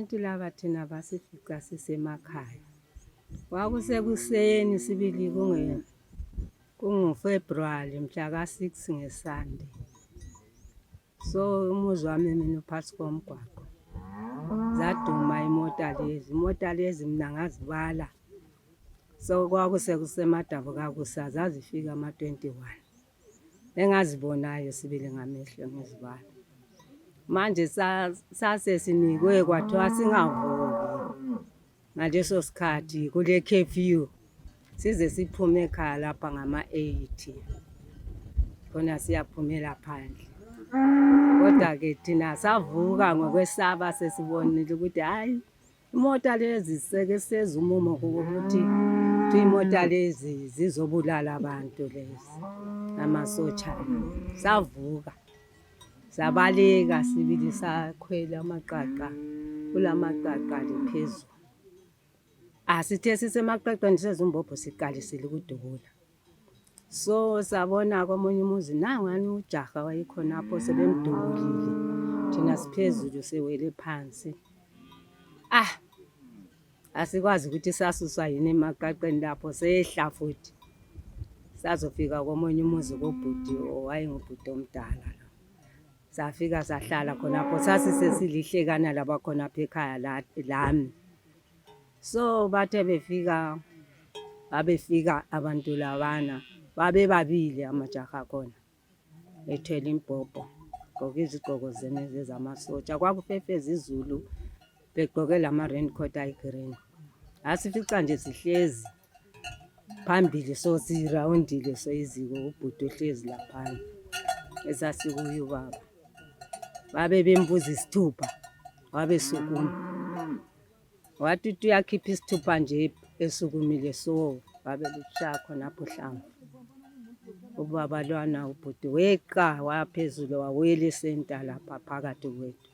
Abantu laba thina basifica sisemakhaya. Kwakusekuseni sibili kunguFebruary mhla ka-6 ngeSunday. So umuzi wami mina uphasi komgwaqo. Zaduma imota lezi mina ngazibala. So kwakusekusemadabu kakusa zazifika ama-21. Engazibonayo sibili ngamehlo ngizibala. Manje sasesinikwe kwathiwa singavuki ngaleso sikhathi kule curfew size siphume ekhaya lapha ngama-8 khona siyaphumela phandle. Kodwa ke thina savuka ngokwesaba sesibonile ukuthi hayi imota lezi seke sezumumo ukuthi imota lezi zizobulala abantu lezi amasotsha. Savuka sabaleka sibili sakhwela amaqaqa kulamaqaqa liphezulu. Sithe sisemaqaqeni sezumbobho siqalisile ukudubula. So sabona komunye umuzi nangani ujaha wayekhonapho sebemdubulile. Thina siphezulu sewele phansi. Asikwazi ukuthi sasuswa yini emaqaqeni lapho sehla futhi. Sazofika komunye umuzi kobhuti owayengubhuti omdala. Safika sahlala khonapho sasisesilihlekana laba khonapho ekhaya lami. So bathe babefika abantu labana babebabili amajaha khona ethwele imbhobho gqoke izigqoko zamasotsha. Kwakufefeza izulu begqoke lama raincoat ayi-green. Asifica nje sihlezi phambili so sirawundile soyiziko ubhuti ohlezi laphana esasikuye ubaba. Babe bembuza isithupha wabesukuma. Wathi uyakhipha isithupha nje esukumile so babelishaya khonapho hlamvu. Ubaba lwana ubhuti weqa waphezulu wawela esenta lapha phakathi kwethu.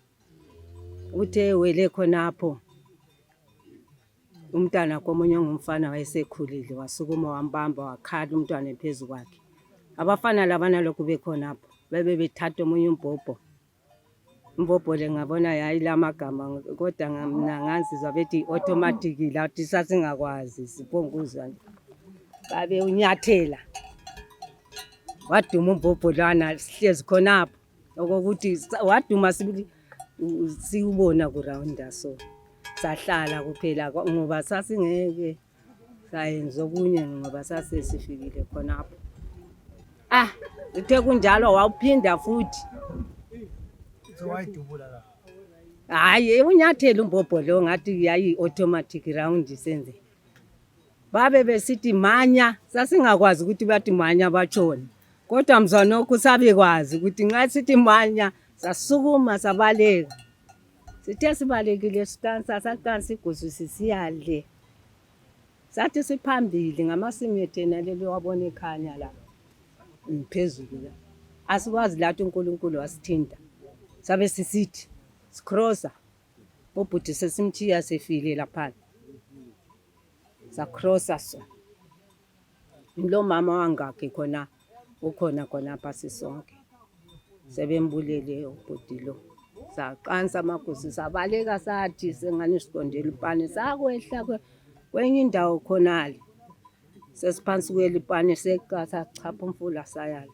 Uthe wele khonapho umntana komunye ngumfana wayesekhulile wasukuma wambamba wakhala umntwana ephezulu kwakhe. Abafana labana lokhu bekhonapho bethatha omunye umbhobho. Umbhobho le ngabona yayi lamagama kodwa mina ngazizwa bethi automatic lathi sasingakwazi siphonguzwa. Babe unyathela. Waduma umbhobho lwana sihlezi khonapho okokuthi waduma sibili siubona kurawunda so. Sahlala kuphela ngoba sasingeke sayenza okunye ngoba sasesifikile khonapho. Uthe kunjalo wawuphinda futhi. Hayi unyathela umbhobho lo ngathi yayi automatic round senze. Babe besithi manya sasingakwazi ukuthi bathi manya batshona. Kodwa mzwanokho sabekwazi ukuthi nxa sithi manya sasukuma sabaleka. Sithe sibalekile saqansa igusu sisiyadle. Sathi siphambili ngamasimethe nalelo wabona ekhanya la. Phezulu la. Asikwazi lathi uNkulunkulu wasithinta. Sabe sisithi scrosser ubhuti sesimthiya sefile lapha. Sacrosser so. Lo mama wangakhe khona ukhona khonapha sisonke. Sebembulele ubhuti lo. Saqansa amagusu sabaleka sathi sengani siqondela ipani sakwehla kwenye indawo khonale. Sesiphansi kwelipani seqasa chapha umfula sayala.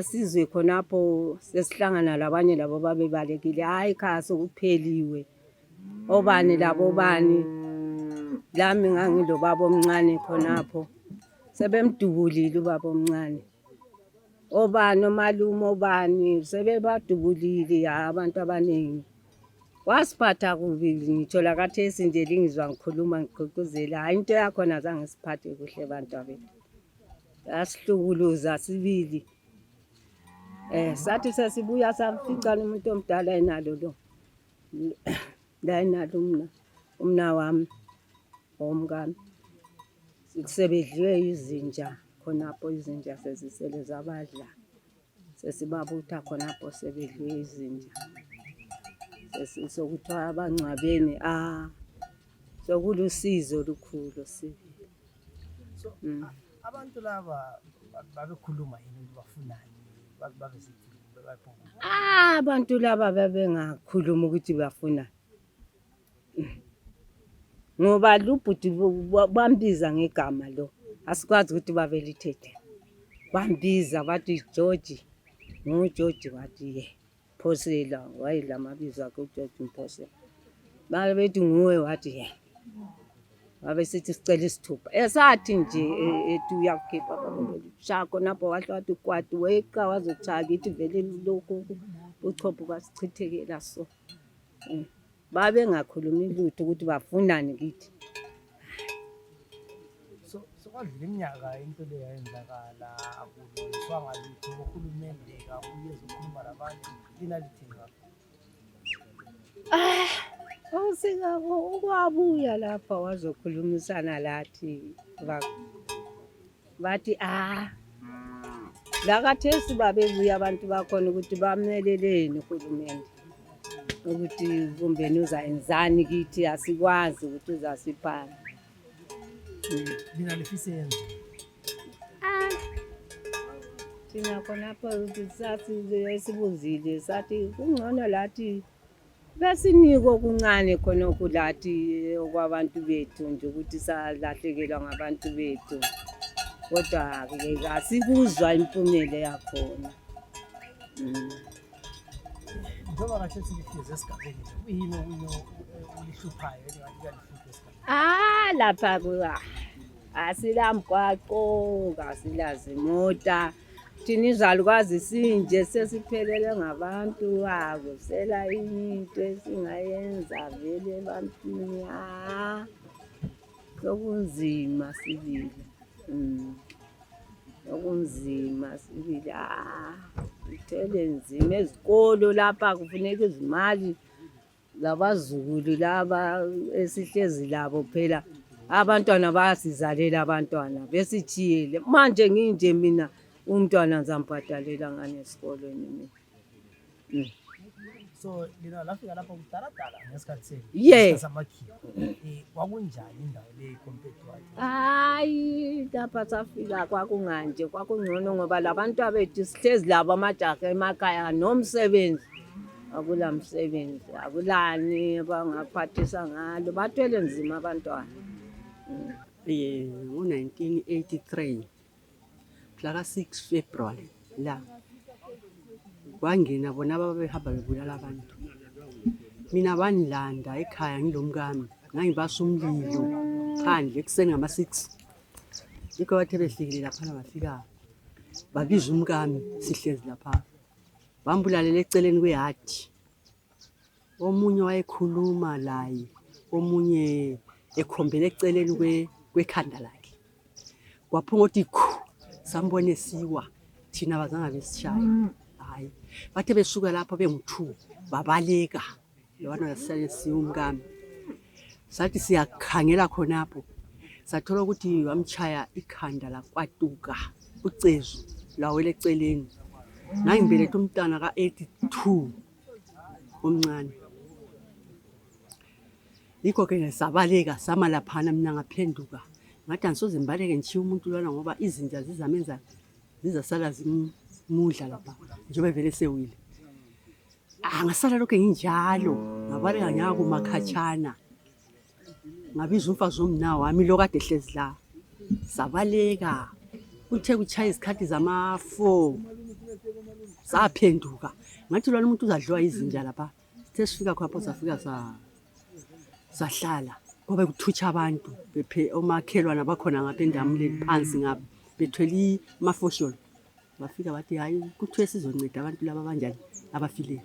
Sizwe khonapho sesihlangana labanye labo babebalekile hayi khaya sokupheliwe. Obani labo bani lami ngangilo baba omncane khonapho. Sebemdubulile ubaba omncane. Obani omalume obani sebebadubulile abantu abaningi. Wasiphatha kubi ngithola kathesi nje lingizwa ngikhuluma ngigqugquzela hayi into yakho azange siphathe kuhle abantu abethu. Yasihlukuluza sibili. Sathi sesibuya safica umuntu omdala enalo lo. La enalo umna wami omngane. Sebedliwe izinja khonapho izinja sezisele zabadla. Sesibabutha khonapho sebedliwe izinja. Sesizokuthiwa abangcwabeni sokulusizo olukhulu sibili. So abantu laba babekhuluma yini bafunani babesithi abantu laba babengakhuluma ukuthi bafuna Ngoba lubhuti bambiza ngegama lo. Asikwazi ukuthi bavele ithethe. Bambiza bathi George. NguGeorge wathi ye. Phosela wayedla amabizo akhe uGeorge Mphosela. Babe bethi nguwe wathi ye. Babe sithi sicela isithupha. Esathi nje ethi uyakukhipha shako napho wahle wathi kwati weqa wazochaya kithi vele lokho uchopho basichithekela so. Babe ngakhulumi lutho ukuthi bafunani kithi. So kwadlula iminyaka into le yayenzakala akulungiswanga lutho uhulumende kabuye ezokhuluma nabantu lina lithini ngakho? Awusikako ukwabuya lapha wazokhulumisana lathi bathi la kathesi babebuya abantu bakhona ukuthi bamneleleni uhulumende ukuthi kumbeni uzayenzani kithi asikwazi ukuthi uzasiphana. Lina lifise yenze Thina khonapho ukuthi sathi esibuzile sathi kungcono lathi besinike okuncane khona okulathi okwabantu bethu nje ukuthi salahlekelwa ngabantu bethu. Kodwa asikuzwa impumela yakhona. njengoba kahle silifike esigabeni kuyini okunye ulihluphayo engathi kuyalihlupha esigabeni? Lapha asilamgwaqo, asilazi imota. Thina izalukazi sinje sesiphelele ngabantu akusela into esingayenza vele ebantwini. Sokunzima sibili. Sokunzima sibili. Ithele nzima ezikolo lapha kufuneka izimali labazukulu laba esihlezi labo phela. Abantwana bayasizalela abantwana besichiyele. Manje nginje mina umntwana ngizampatalela ngane esikolweni mina. So lina lafika lapha kudala ngesikhathi senu. Yeah. Samakhiwa. Kwakunjani indawo le compared to what? Lapha safika kwakunganje kwakungcono ngoba labantu abethu sihlezi labo amajaha emakhaya nomsebenzi. Akula msebenzi, akulani abangaphathisa ngalo. Bathwele nzima abantwana. Ngo-1983 mhla 6 February la kwangena bona ababehamba bebulala abantu. Mina banilanda ekhaya ngilomkami ngangibasa umlilo phandle ekuseni ngama-6. Yikho bathe befikile lapha bafika babiza umkami sihlezi lapha. Bambulalela eceleni kwehadi. Omunye wayekhuluma laye, omunye ekhombele eceleni kwekhanda lakhe. Kwaphuma ukuthi sambone siwa thina bazange besishaya. Hayi. Bathe besuka lapho bengu2 babaleka. Lwana yasale siwumkami. Sathi siyakhangela khonapho. Sathola ukuthi wamchaya ikhanda lakwatuka. Ucezu lawele eceleni. Nangibelethwe umntana ka82 omncane. Yikho ke ngesabaleka sama laphana mina ngaphenduka. Ngathi angisoze ngibaleke ngishiya umuntu lwana ngoba izinja zizamenza zizasala zimudla lapha njengoba vele sewile. Ngasala lokho nginjalo ngabaleka nyakumakhachana. Ngabiza umfazi womna wami lo kade ehlezi la. Sabaleka. Kuthe kuchaya isikhathi zama4. Saphenduka. Ngathi lwana umuntu uzadliwa izinja lapha. Sithe sifika khapho safika sahlala. Ngoba kuthutsha abantu omakhelwana bakhona ngapha endamuleni phansi ngapha bethweli amafosholo. Bafika bathi hayi kuthiwe sizonceda abantu laba abanjani abafile.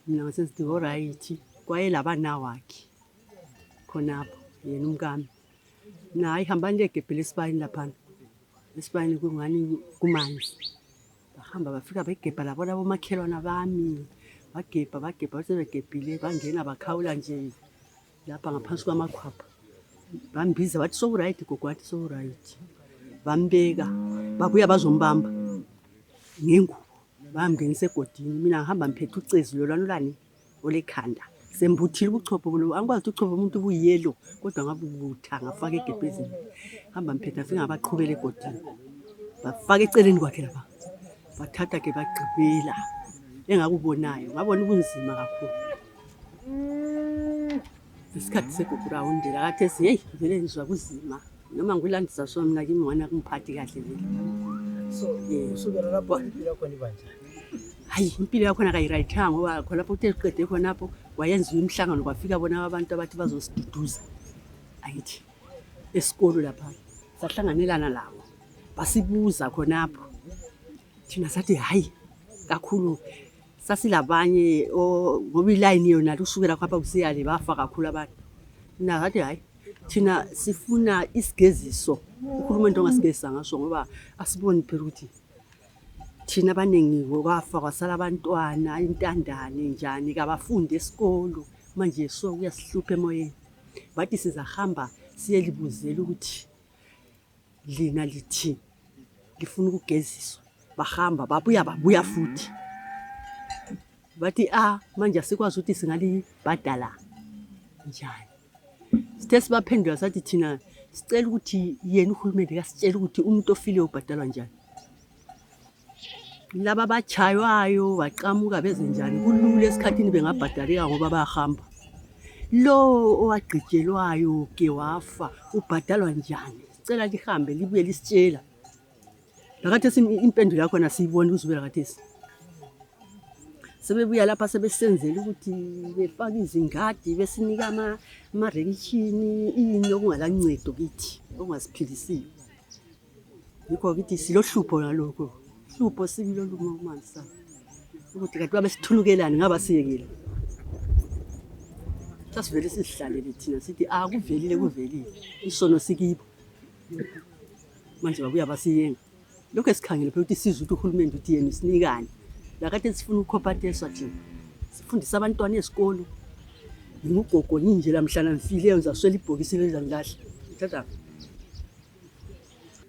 Mina ngasenzithi alright kwayelaba nawakhe khonapho yena umkami. Nayi hamba ngegebhela esipayini lapha. Esipayini kungani kumanzi. Bahamba bafika begebha labo makhelwana bami. Bagebha base begebhile bangena bakhawula nje lapha ngaphansi kwamakhwapha. Bambiza bathi so right gogo wathi so right. Bambeka babuya bazombamba ngengubo bamngenise egodini. Mina ngihamba ngiphethe ucezu lolwanulani olekhanda. Sembuthile ubuchopho lo angikwazi ukuchopha umuntu ubuyelo kodwa ngabubutha ngafaka egebhezini. Hamba ngiphethe afika ngabaqhubela egodini. Bafaka eceleni kwakhe lapha. Bathatha ke bagqibela engakubonayo ngabona ubunzima kakhulu. isikhathi segukurahundi lakathesi heyi vele ngizwa kuzima noma ngilandisa so mina kimi ngwana kumphathi kahle vele. So kusukela lapho impilo yakho ibanjani? Hayi impilo yakhona kayirayithanga ngoba khonapho uthe siqede khonapho wayenziwa imihlangano kwafika bona abantu abathi bazosiduduza ayithi esikolo lapha sahlanganelana labo basibuza khonapho thina sathi hayi kakhulu sasilabanye ngoba ilayini yona lusukela khapha kusiyale bafa kakhulu abantu. Mina sathi hayi thina sifuna isigeziso uhulumeni ongasigezisa ngaso ngoba asiboni phela ukuthi thina abaningi kwafa kwasala abantwana intandane njani kabafundi esikolo manje so kuyasihlupha emoyeni. Bathi sizahamba siyelibuzela ukuthi lina lithi lifuna ukugeziswa bahamba babuya futhi bathi manje asikwazi ukuthi singalibhadala njani. Sithe sibaphendula sathi thina sicela ukuthi yena uhulumeni kasitshela ukuthi umuntu ofile ubhadalwa njani. Laba bachaywayo baqhamuka beze njani kulula esikhathini bengabhadaleka ngoba bayahamba. Lo owagqijelwayo ke wafa ubhadalwa njani? Sicela lihambe libuye lisitshela. Lakathesi impendulo yakho nasiyibona uzubela kathesi. Sebebuya lapha sebesenzela ukuthi befaka izingadi besinika amarekishini ini okungalancedo kithi ongasiphilisiyo. Yikho kithi silohlupho ngalokho. Hlupho sibilo lumanisa. Ukuthi kanti babe sithulukelane ngaba siyekile. Sasivele sisihlalele thina sithi kuvelile isono sikibo. Manje babuya basiyenga. Lokho esikhangele phela ukuthi sizwe ukuthi uhulumeni uthi yena isinikani. Lakathi sifuna ukukhompatheswa thina. Sifundisa abantwana esikolo. Ngugogo nje lamhlana mfile yenza swela ibhokisi lezangilahla. Thatha.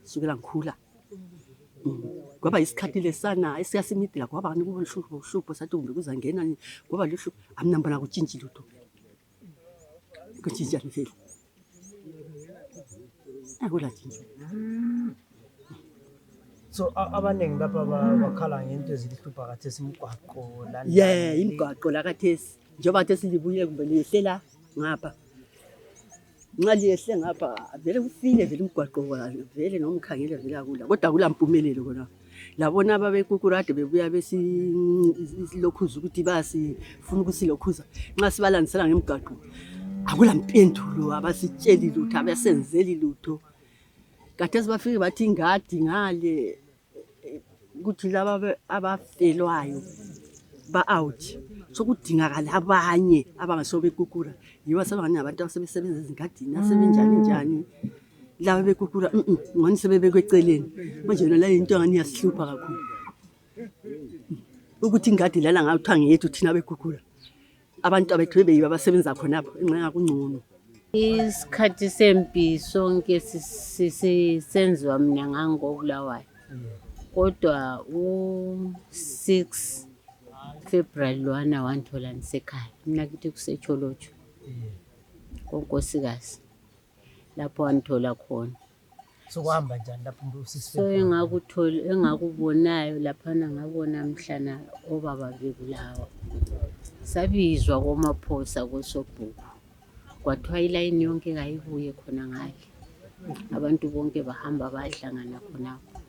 Sukela ngikhula. Kwaba isikhathi lesana esiyasimidila kwaba nikube uhlupho sathi kumbe kuzangena ngoba luhlupho amnambona kutshintsha lutho. Kutshintsha vele. Akulatshintsha. So abaningi lapha bakhala ngento ezilihlupha kathesi imigwaqo la. Imigwaqo la kathesi njengoba kathesi libuye kumbe liyehlela ngapha. Nxa liyehle ngapha vele ufile vele imigwaqo vele nomkhangele vele akula kodwa akulampumelelo khona. Labona babekukurahundi bebuya besilokhuza ukuthi basifuna ukusilokhuza nxa sibalandisela ngemigwaqo akulampendulo abasitsheli lutho abasenzeli lutho. Kathesi bafike bathi ingadi ngale ukuthi laba abafelwayo ba-out sokudingakala abanye abangasobekukura yiba sebangani abantu abasebenza ezingadini asebenjani laba bekukura ngani sebebekweceleni manje yona la into ngani yasihlupha kakhulu ukuthi ingadi lana ngawuthiwa ngiyethu thina bekukura abantu abethu beyiba abasebenza khonapho enxa kungcono. Isikhathi sempi sonke sisenziwa mina ngangobulawayo kodwa u6 February lwana wanthola nisekhaya mina kithi kusetsholotsho konkosikazi lapho wanthola khona. So kuhamba njani lapho usisi? So engakubonayo laphana ngabona mhlana obaba bekulawa sabizwa komaphosa kosobhuku kwathiwa ilayini yonke kayibuye khona ngale abantu bonke bahamba bahlangana khonapho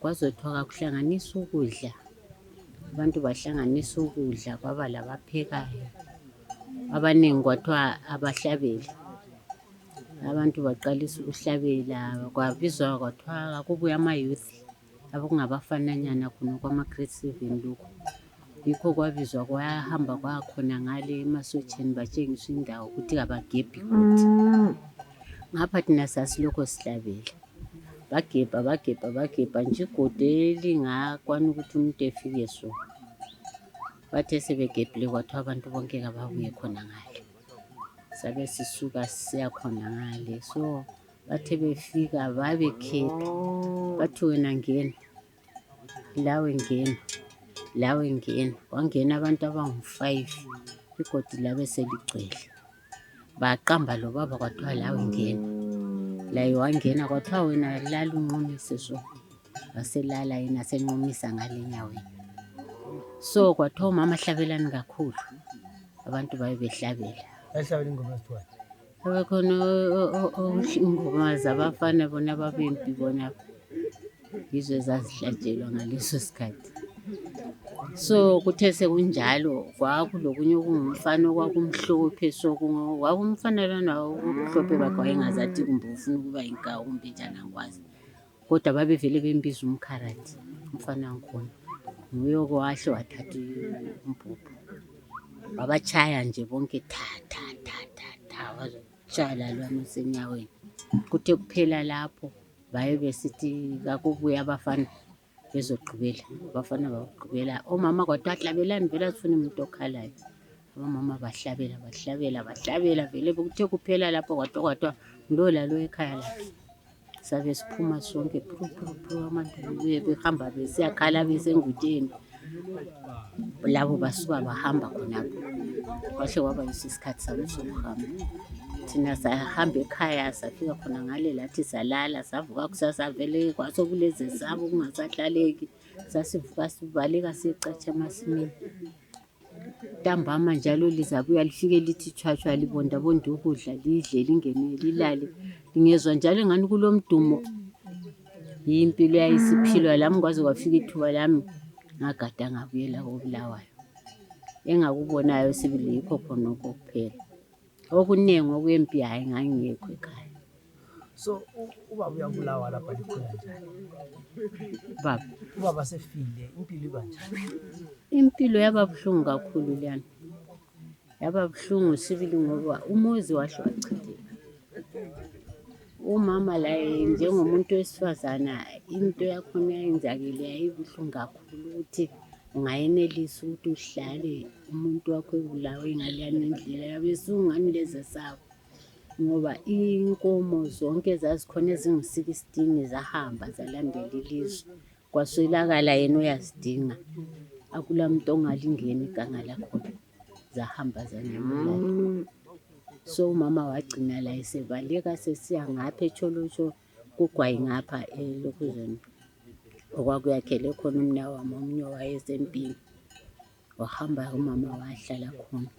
kwazothiwa kuhlanganisa ukudla abantu bahlanganisa ukudla kwaba labaphekayo abaningi kwathiwa abahlabeli abantu baqalisa ukuhlabela kwabizwa kwathiwa kubuya ama-youth abakungabafananyana khona kwama-grade 7 lokhu yikho kwabizwa kwahamba kwakhona ngale emasotsheni batshengiswa indawo ukuthi kabagebhi kuthi ngapha thina sasilokho sihlabela bagebha nje igode elingakwana ukuthi umuntu efike so bathe sebegebhile kwathiwa abantu bonke kababuye khona ngale sabe sisuka siya khona ngale so bathe befika babekhetha bathi wena ngena lawe ngena kwangena abantu abangu5 igodi labe seligcwele baqamba lo baba kwathiwa lawe ngena laye wangena kwathiwa wena lala unqumise so waselala yena senqumisa ngale nyaweni so kwathiwa mama hlabelani kakhulu abantu baye behlabela Yayihlabela ingoma ezithiwayo. abakhona ingoma zabafana bona babempi bona yizo ezazihlatshelwa ngaleso sikhathi. So kuthe sekunjalo kwakulokunye okungumfana okwakumhlophe kwakumfana lana ubumhlophe bakhe wayengazathi kumbe ufuna ukuba yinkawu kumbe njani angikwazi, kodwa babevele bembiza umkharathi umfana wankhona. Nguye owahle wathatha umbhobho wabatshaya nje bonke tha tha tha tha tha wazotshaya lalwana osenyaweni. Kuthe kuphela lapho baye besithi kakubuye abafana bezogqibela. Abafana bagqibela omama kwathiwa hlabelani vele asifuni umuntu okhalayo. Abamama bahlabela vele kuthe kuphela lapho kwathiwa lo lalo ekhaya lakhe. Sabe siphuma sonke amantombazane behamba besiyakhala besengutsheni. Labo basuka bahamba khonapho. Kwahle kwaba yiso isikhathi sabo sokuhamba. Thina sahamba ekhaya safika khona ngale lathi salala savuka kusasa vele kwasekulezesabo kungasahlaleki. Sasivuka sibaleka siyecatsha emasimini. Ntambama njalo lizabuya lifike lithi tshwatshwa libondabonda ukudla lidle lingene lilale. Ngingezwa njalo engani kulomdumo. Yimpilo yayisiphilwa lami kwaze kwafika ithuba lami ngagada ngabuyela koBulawayo. Engakubonayo sibili yikho khonokho kuphela. Okuningi okwempi hayi ngangingekho ekhaya. So ubaba uyabulawa lapha likhona njani? Baba Ubaba sefile impilo iba njani? impilo yaba buhlungu kakhulu lana. Yaba buhlungu sibili ngoba umuzi wahle wachitheka. Umama laye njengomuntu wesifazana into yakhona yayenzakile yayibuhlungu kakhulu ukuthi ungayenelisa ukuthi uhlale umuntu wakho ebulawe ngaleyana indlela yabesungani lezesabo. Ngoba inkomo zonke zazikhona ezingu-16 zahamba zalandela ilizwe. Kwaswelakala yena oyazidinga. Akula muntu ongalingena iganga lakhona. Zahamba zanyamalala. So umama wagcina la esebaleka sesiya ngapha eTsholotsho kugwayi ngapha eLokuzweni. Okwakuyakhele khona umnawami omunye wayesempini. Wahamba umama wahlala khona.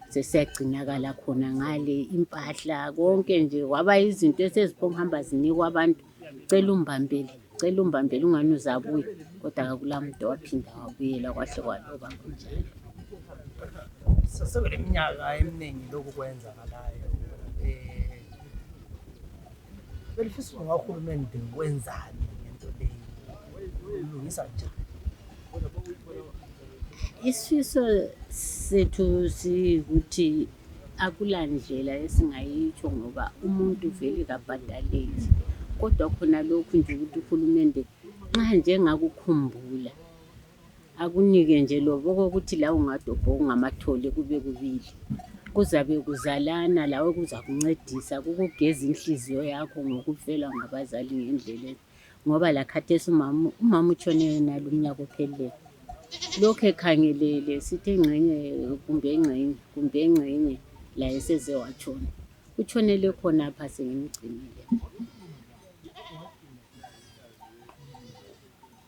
Sesiyagcinakala khona ngale impahla konke nje kwaba izinto eseziphonguhamba zinikwa abantu. Cela umbambele ungani uzabuya. Kodwa akula muntu waphinda wabuyela kwahle kwaloba kunjalo. Sekule minyaka eminingi lokhu kwenzakalayo. Belifisa ngahulumende wenzani ngento leyo? Ulungisa njani? Isifiso sethu sikuthi akula ndlela esingayitsho ngoba umuntu vele kabhadaleki. Kodwa khona lokhu nje ukuthi uhulumende nxa nje ngakukhumbula akunike nje lobo ukuthi la ungadobha ungamathole kube kubili. Kuzabe kuzalana lawe kuzakuncedisa kukugeza inhliziyo yakho ngokufelwa ngabazali ngendlela. Ngoba lakhathesi umama utshone nalo umnyaka ophelileyo. Lokho ekhangelele sithi kumbe engxenye la eseze watshona. Utshonele khonapha sengimgcinile.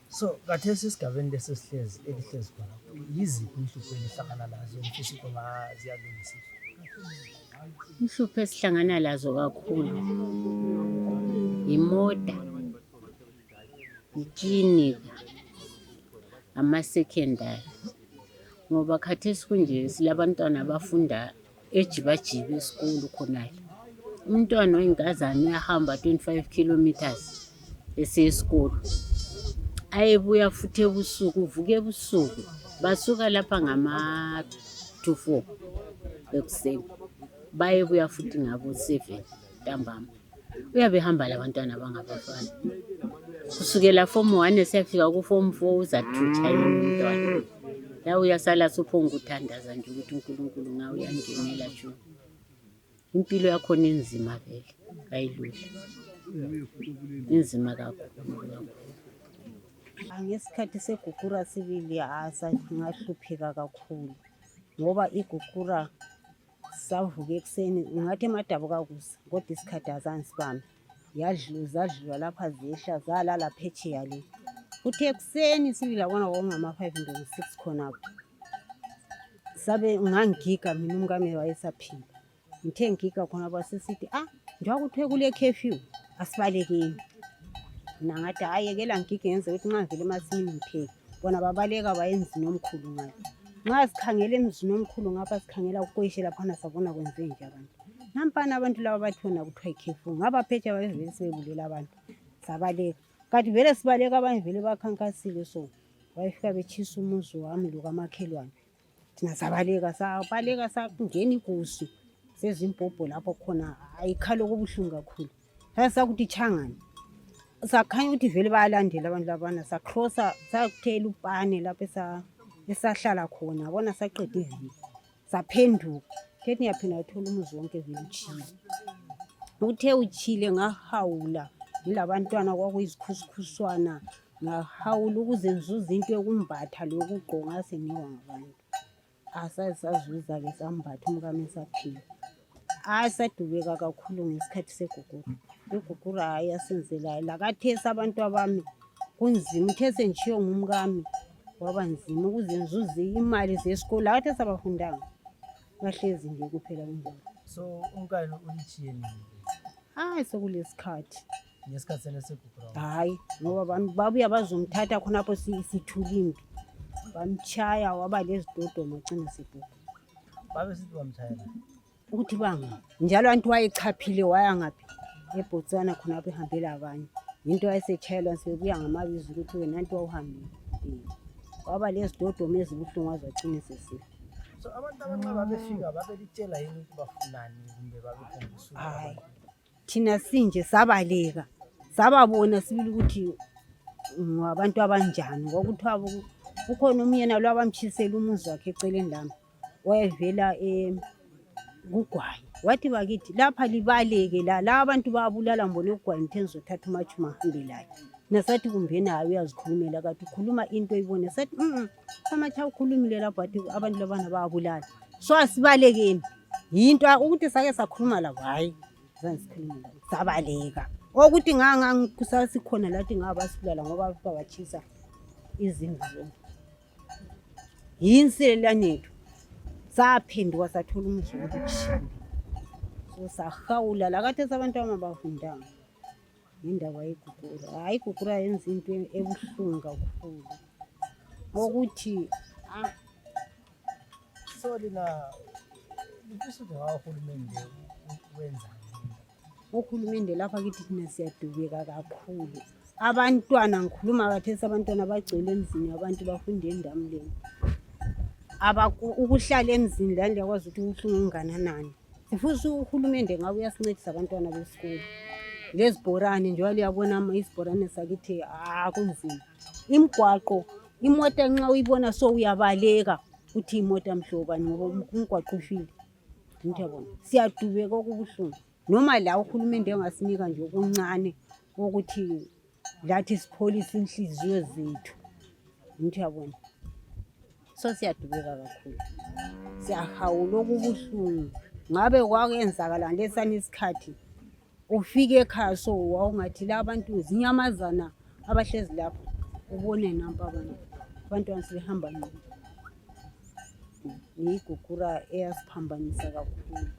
So kathesi isigabeni lesesihlezi elihlezi khona yiziphi inhlupho elihlangana nazo ngifisa ukuba ziyalungisiswa? Inhlupho esihlangana lazo kakhulu imota, iklinika, ama-secondary. Ngoba khathesi kunje silabantwana abafunda ejibajiba esikolo khonale. Umntwana oyinkazana uyahamba 25 kilometers esiya esikolo. Ayebuya futhi ebusuku uvuka ebusuku. Basuka lapha ngama-2-4 ekuseni. Bayebuya futhi ngabo-7 ntambama. Uyabe ehamba labantwana abangabafana. Kusukela form 1 esiyafika ku-form 4 uzathutsha yena umntwana. La uyasala suphonguthandaza nje ukuthi uNkulunkulu nga uyangenela nje. Impilo yakhona enzima vele ayilula. Inzima kakhulu. Ngesikhathi segukura sibili ngahlupheka kakhulu ngoba igukura savuka ekuseni ngathi emadabuka kusa kodwa isikhathi azange sibambe. Zadlula lapha zehla zalala phetsheya le. Futhi ekuseni sibili yabona kwakungama-5 and 6 khonapho. Sabe ngangigiga mina umkami wayesaphila. ngithe ngika khona basisithi njengoba kuthiwe kule curfew asibalekeni. Mina ngathi hhayi yekela ngigige ngenze ukuthi nxa ngivele emasimini ngipheke. Bona babaleka baye emzini omkhulu ngapha. Nxa sikhangela emzini omkhulu ngapha sikhangela kukoyishe laphana sabona kwenze nje abantu. Nampana abantu laba bathi wona kuthiwa yi-curfew. Ngapha phetsheya babevele sebebulela abantu. Sabaleka. Kanti vele sibaleka abanye vele bakhankasile so. Bayefika betshisa umuzi wami lo kamakhelwane. Thina sabaleka sangena igusu. Sezimbhobho lapho khona ayikhala okubuhlungu kakhulu. Sakuthi changani. Sakhanya ukuthi vele bayalandela abantu labana sakrosa sakuthela upane lapho esahlala khona bona saqeda iviki saphenduka kethi ngiyaphinda ngithola umuzi wonke vele utshile. Uthe utshile ngahawula ngilabantwana kwakuyizikhuskhuswana ngahawula ukuze ngizuze into yokumbatha lokugqoka ngasenikwa ngabantu. Sazuza-ke sambatha umkami esaphila. Sadubeka kakhulu ngesikhathi segugura. Igugura hayi yasenzela lakathesi abantu abami kunzima. Uthe sengitshiywe ngumkami kwaba nzima ukuze ngizuze imali zesikole. Lakathesi abafundanga bahlezi nje kuphela kunjalo. So umkani ulitshiye nini? Sekulesikhathi. Ngesikhathi sena segugura? Hayi ngoba babuya bazomthatha khonapho sithulimbi. Bamtshaya waba lezidodo magcina sebhuku. Babe sithi bamtshayela ukuthi banga njalo anti wayechaphile waya ngaphi eBotswana khonapho ehambela abanye. Into wayesetshayelwa sebebuya ngamabizo ukuthi wena nanti wawuhambile. Waba lezidodo ezibuhlungu wazagcina sesifa. So abantu abancane babefika babelitshela yini ukuthi bafunani kumbe babekhombisa? Hayi thina sinje sabaleka sababona sibili ukuthi ngabantu abanjani. Kwakuthiwa ukhona umyena lo abamtshisela umuzi wakhe eceleni lami wayevela kugwayi. Wathi bakithi lapha libaleke la abantu bayabulala mbona egwayi ngithe ngizothatha uMachuma ngihambe laye. Nasathi kumbeni hayi uyazikhulumela kathi ukhuluma into oyibone. Sathi amatsha ukhulumile lapho athi abantu labana bayabulala. So asibalekeni. Yinto ukuthi sake sakhuluma labo hayi zange sikhulume labo. Sabaleka. Ukuthi ngangikusakhona lathi ngabasibulala ngoba bafika batshisa izindlu zonke. Yinselelanyethu. Saphenduka sathola umuzi wokuthile. So sahawula lakathesi abantu abafundanga. Indaba yegugura. Hayi igugura yenza into ebuhlungu kakhulu. Ukuthi so lina lifisa ukuthi ngahulumende wenza nini? Uhulumende lapha kithi thina siyadubeka kakhulu. Abantwana ngikhuluma kathesi abantwana bagcwele emzini abantu bafunda endamleni. Ukuhlala emzini la ndiyakwazi ukuthi ubuhlungu ungananani. Sifisa uhulumende ngabe uyasincedisa abantwana besikole. Lezibhorane njengoba liyabona izibhorane sakithi kunzima. Imigwaqo imoto nxa uyibona so uyabaleka uthi imoto amhlobani ngoba umgwaqo ufile. Ngiyabona siyadubeka okubuhlungu. Noma la uhulumende engasinika nje okuncane ukuthi lathi sipholise inhliziyo zethu. Ngiyabona. So siyadubeka kakhulu. Siyahawula okubuhlungu. Ngabe kwakenzakala lesani isikhathi ufike ekhaya so wawungathi la abantu zinyamazana abahlezi lapho ubone nampa abantu sebehamba ngqo. Yigugura eyasiphambanisa kakhulu.